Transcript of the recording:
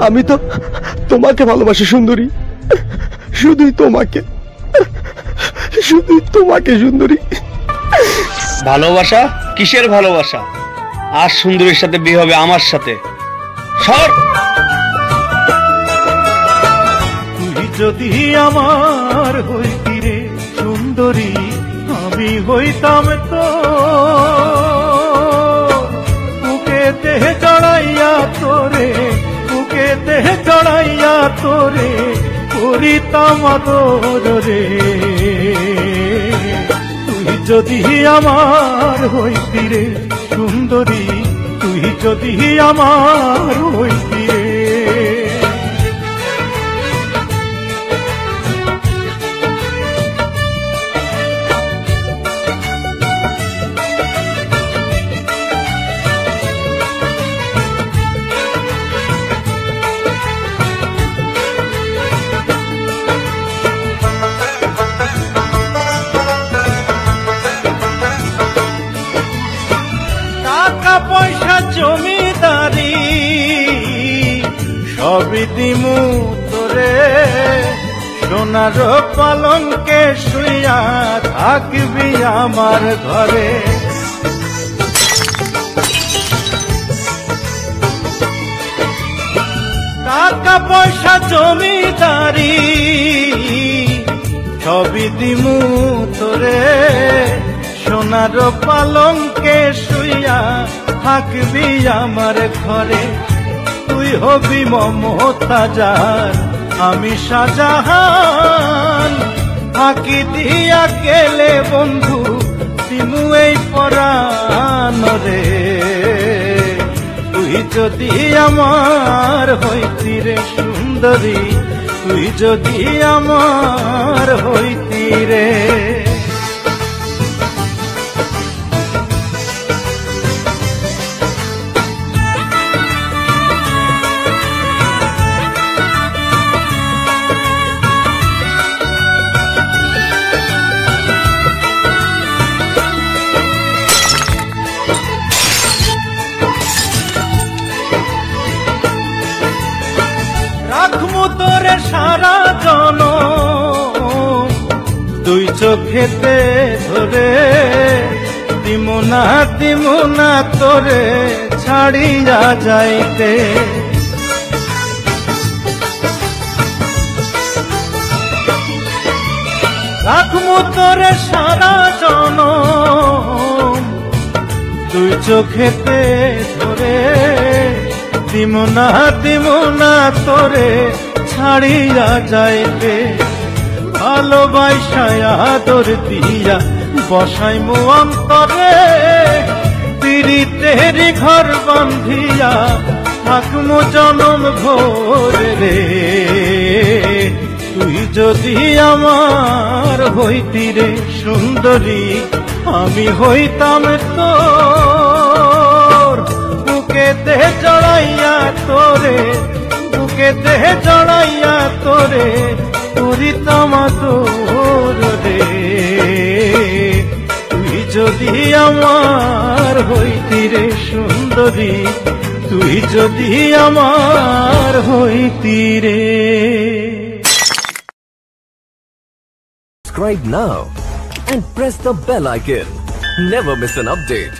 আমি তো তোমাকে ভালোবাসি সুন্দরী, শুধুই তোমাকে, শুধুই তোমাকে সুন্দরী। ভালোবাসা? কিসের ভালোবাসা? আর সুন্দরীর সাথে বিয়ে হবে আমার সাথে। সর। তুই যদি আমার হইতি রে সুন্দরী, আমি হইতাম তো বুকেতে চড়াইয়া তোরে, বুকেতে চড়াইয়া তোরে করিতাম আদর রে। তুই যদি আমার হইতি রে সুন্দরী, তুই যদি আমার হইতি রে। পয়সা জমিদারি সবই দিমু তোরে, সোনার পালঙ্কে শুইয়া থাকবি আমার ঘরে। টাকা পয়সা জমিদারি সবই দিমু তোরে, সোনার পালঙ্কে শুইয়া থাকবি আমার ঘরে। তুই হবি মমতাজার, আমি শাহজাহান, ফাঁকি দিয়া গেলে বন্ধু দিমু এই পরাণ রে। তুই যদি আমার হইতি রে সুন্দরী, তুই যদি আমার হইতি রে। রাখমু তোরে সারা জনম দুই চোখেতে ধরে, দিমু না তোরে ছাড়িয়া যাইতে। রাখমু তোরে সারা জনম দুই চোখেতে ধরে, দিমু না তোরে ছাড়িয়া যাইতে। ভালোবাসায় আদর দিয়া বসাইমু অন্তরে, পিরিতের ঘর বান্ধিয়া থাকমু জনম ভোরে রে। তুই যদি আমার হইতি রে সুন্দরী, আমি হইতাম তোর বুকেতে চড়াইয়া তোরে, বুকেতে চড়াইয়া তোরে করিতাম আদর রে। তুই যদি আমার হইতি রে সুন্দরী, তুই যদি আমার হইতি রে। Subscribe now and press the bell icon. Never miss an update.